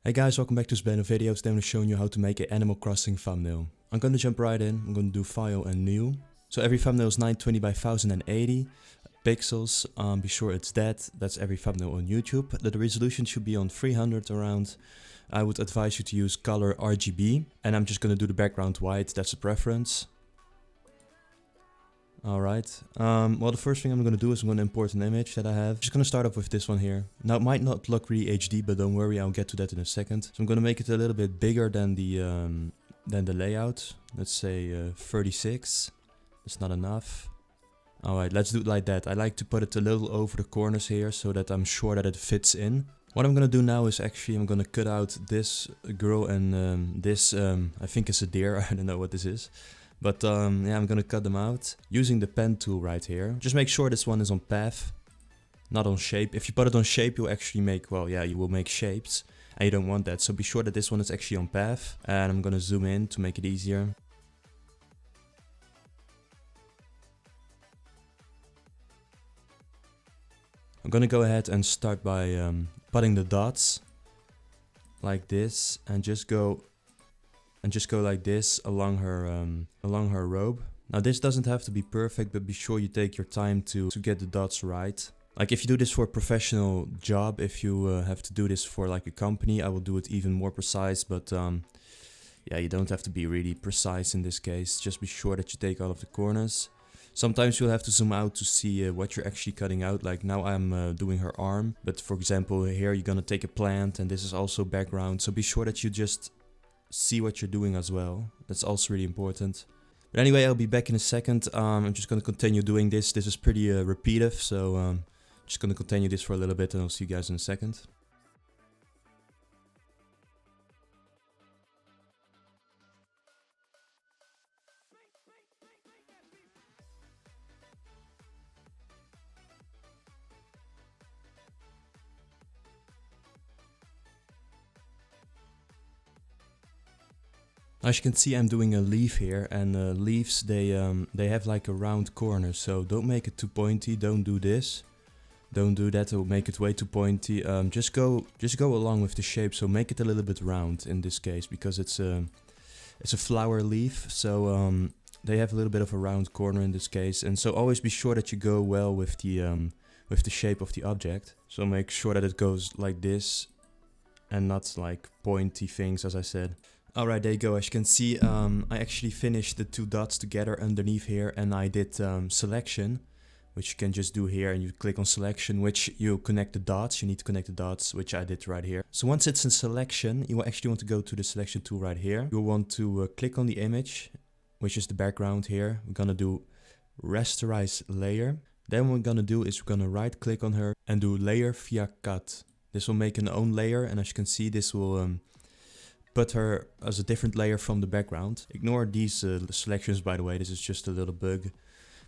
Hey guys, welcome back to SvenDesigns video. Today I'm showing you how to make an Animal Crossing thumbnail. I'm gonna jump right in. I'm gonna do File and New. So every thumbnail is 920 by 1080 pixels. Be sure it's that. That's every thumbnail on YouTube. The resolution should be on 300 around. I would advise you to use color RGB. And I'm just gonna do the background white. That's a preference. Alright, well the first thing I'm going to do is I'm going to import an image that I have. Just going to start off with this one here. Now it might not look really HD, but don't worry, I'll get to that in a second. So I'm going to make it a little bit bigger than the layout. Let's say 36. That's not enough. Alright, let's do it like that. I like to put it a little over the corners here so that I'm sure that it fits in. What I'm going to do now is actually I'm going to cut out this girl and this, I think it's a deer, I don't know what this is. But yeah, I'm gonna cut them out using the pen tool right here. Just make sure this one is on path, not on shape. If you put it on shape, you'll actually make, well, yeah, you will make shapes. And you don't want that, so be sure that this one is actually on path. And I'm gonna zoom in to make it easier. I'm gonna go ahead and start by putting the dots like this and just go like this along her robe. Now this doesn't have to be perfect, but be sure you take your time to get the dots right. Like if you do this for a professional job, if you have to do this for like a company, I will do it even more precise, but yeah, you don't have to be really precise in this case. Just be sure that you take all of the corners. Sometimes you'll have to zoom out to see what you're actually cutting out. Like now I'm doing her arm, but for example here you're gonna take a plant and this is also background, so be sure that you just see what you're doing as well. That's also really important. But anyway, I'll be back in a second. I'm just going to continue doing this. This is pretty repetitive, so just going to continue this for a little bit and I'll see you guys in a second. As you can see, I'm doing a leaf here, and leaves they have like a round corner, so don't make it too pointy. Don't do this. Don't do that. It'll make it way too pointy. Just go along with the shape. So make it a little bit round in this case because it's a flower leaf. So they have a little bit of a round corner in this case, and so always be sure that you go well with the shape of the object. So make sure that it goes like this, and not like pointy things, as I said. Alright, there you go. As you can see, I actually finished the two dots together underneath here, and I did selection, which you can just do here, and you click on selection, which you connect the dots. You need to connect the dots, which I did right here. So once it's in selection, you will actually want to go to the selection tool right here. You'll want to click on the image, which is the background here. We're gonna do rasterize layer. Then what we're gonna do is we're gonna right click on her and do layer via cut. This will make an own layer, and as you can see, this will put her as a different layer from the background. Ignore these selections, by the way, this is just a little bug.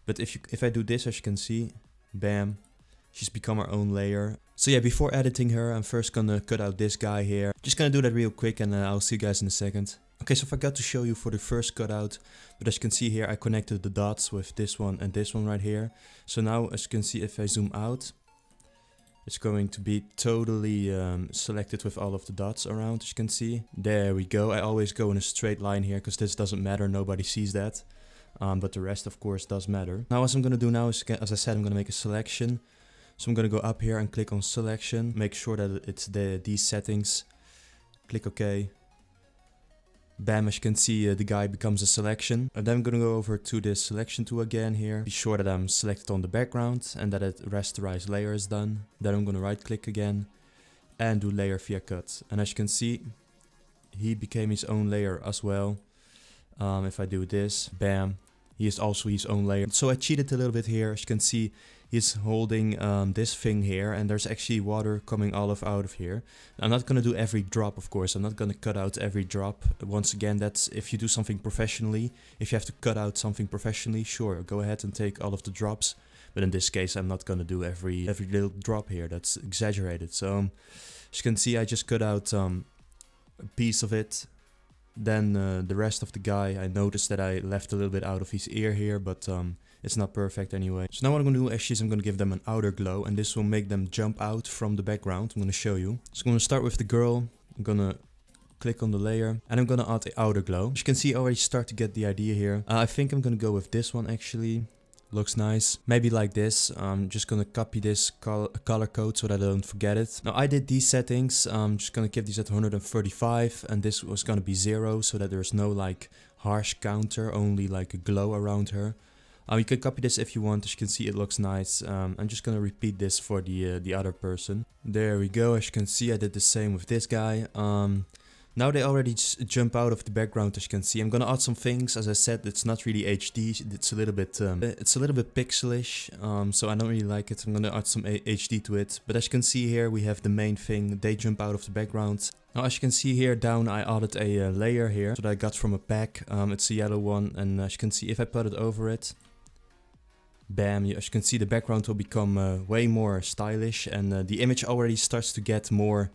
But if I do this, as you can see, bam, she's become her own layer. So yeah, before editing her, I'm first gonna cut out this guy here. Just gonna do that real quick, and I'll see you guys in a second. Okay, so I forgot to show you for the first cutout, but as you can see here, I connected the dots with this one and this one right here. So now, as you can see, if I zoom out, it's going to be totally selected with all of the dots around, as you can see. There we go. I always go in a straight line here because this doesn't matter, nobody sees that. But the rest of course does matter. Now what I'm going to do now is, as I said, I'm going to make a selection. So I'm going to go up here and click on selection. Make sure that it's these settings. Click OK. Bam, as you can see, the guy becomes a selection. And then I'm going to go over to the selection tool again here. Be sure that I'm selected on the background and that it rasterize layer is done. Then I'm going to right click again and do layer via cut. And as you can see, he became his own layer as well. If I do this, bam, he is also his own layer. So I cheated a little bit here. As you can see, he's holding this thing here, and there's actually water coming out of here. I'm not going to do every drop, of course. I'm not going to cut out every drop. Once again, that's if you do something professionally. If you have to cut out something professionally, sure, go ahead and take all of the drops. But in this case, I'm not going to do every little drop here. That's exaggerated. So as you can see, I just cut out a piece of it. Then the rest of the guy, I noticed that I left a little bit out of his ear here, but it's not perfect anyway. So now what I'm going to do actually is I'm going to give them an outer glow, and this will make them jump out from the background. I'm going to show you. So I'm going to start with the girl. I'm gonna click on the layer and I'm gonna add the outer glow. As you can see, I already start to get the idea here. I think I'm gonna go with this one actually. Looks nice. Maybe like this. I'm just gonna copy this color code so that I don't forget it. Now I did these settings. I'm just gonna keep these at 135 and this was gonna be 0 so that there's no like harsh counter, only like a glow around her. You can copy this if you want. As you can see, it looks nice. I'm just gonna repeat this for the other person. There we go. As you can see, I did the same with this guy. Now they already jump out of the background, as you can see. I'm gonna add some things. As I said, it's not really HD. It's a little bit pixelish, so I don't really like it. I'm gonna add some HD to it. But as you can see here, we have the main thing. They jump out of the background. Now, as you can see here down, I added a layer here that I got from a pack. It's a yellow one, and as you can see, if I put it over it, bam! As you can see, the background will become way more stylish, and the image already starts to get more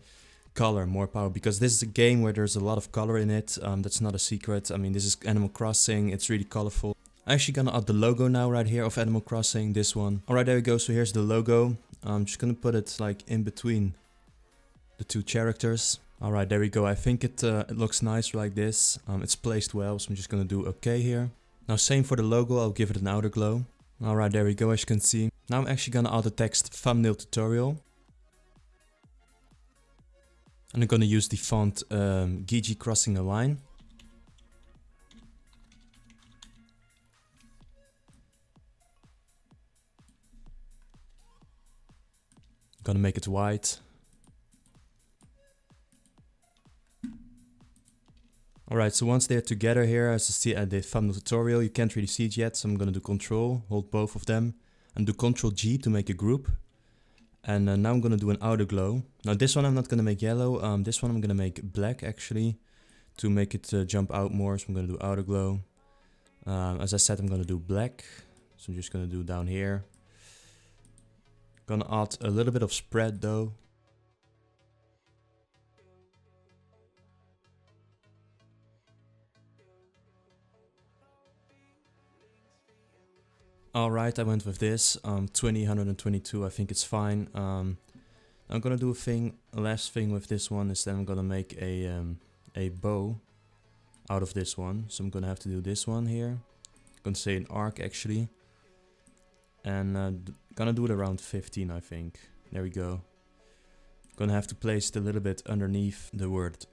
color, more power, because this is a game where there's a lot of color in it. That's not a secret. I mean, this is Animal Crossing. It's really colorful. I'm actually gonna add the logo now right here of Animal Crossing, this one. Alright, there we go. So here's the logo. I'm just gonna put it like in between the two characters. Alright, there we go. I think it looks nice like this. It's placed well, so I'm just gonna do OK here. Now same for the logo, I'll give it an outer glow. Alright, there we go, as you can see. Now I'm actually gonna add the text thumbnail tutorial. And I'm gonna use the font Gigi crossing a line. Gonna make it white. Alright, so once they're together here, as you see at the thumbnail tutorial, you can't really see it yet, so I'm gonna do Control, hold both of them, and do Control G to make a group. And now I'm gonna do an outer glow. Now this one I'm not gonna make yellow, this one I'm gonna make black actually, to make it jump out more, so I'm gonna do outer glow. As I said, I'm gonna do black, so I'm just gonna do down here. Gonna add a little bit of spread though. Alright, I went with this, 122, I think it's fine. I'm gonna do a last thing with this one is then I'm gonna make a bow out of this one. So I'm gonna have to do this one here. I'm gonna say an arc actually. And gonna do it around 15, I think. There we go. Gonna have to place it a little bit underneath the word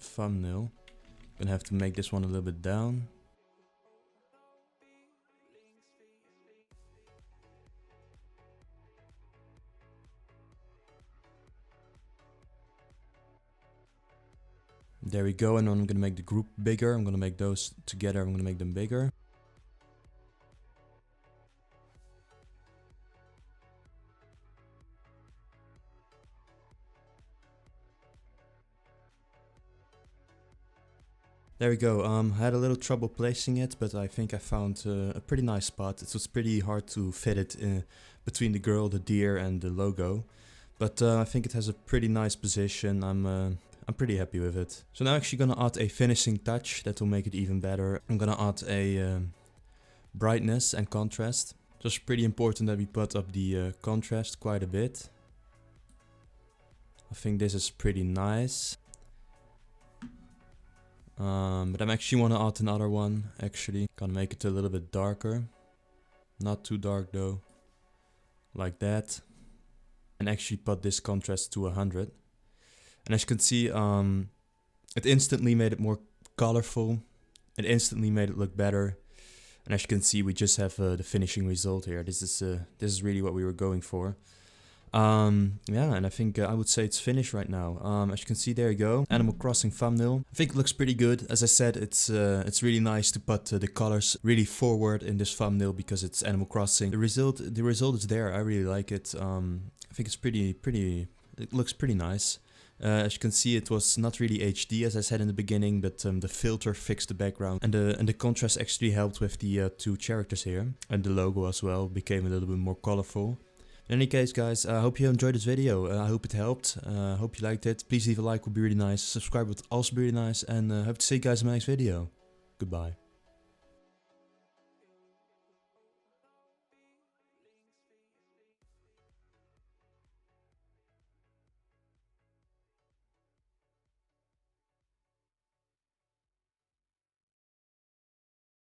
thumbnail. Gonna have to make this one a little bit down. There we go, and then I'm gonna make the group bigger. I'm gonna make those together, I'm gonna make them bigger. There we go, I had a little trouble placing it, but I think I found a pretty nice spot. It was pretty hard to fit it between the girl, the deer and the logo. But I think it has a pretty nice position. I'm pretty happy with it. So now I'm actually gonna add a finishing touch that will make it even better. I'm gonna add a brightness and contrast. Just pretty important that we put up the contrast quite a bit. I think this is pretty nice. But I actually want to add another one actually. Gonna make it a little bit darker. Not too dark though. Like that. And actually put this contrast to 100. And as you can see, it instantly made it more colorful. It instantly made it look better. And as you can see, we just have the finishing result here. This is really what we were going for. Yeah, and I think I would say it's finished right now. As you can see, there you go. Animal Crossing thumbnail. I think it looks pretty good. As I said, it's really nice to put the colors really forward in this thumbnail because it's Animal Crossing. The result is there. I really like it. I think it's pretty. It looks pretty nice. As you can see, it was not really HD as I said in the beginning, but the filter fixed the background, and the contrast actually helped with the two characters here, and the logo as well became a little bit more colorful. In any case, guys, I hope you enjoyed this video. I hope it helped. I hope you liked it. Please leave a like, would be really nice. Subscribe would also be really nice, and hope to see you guys in my next video. Goodbye.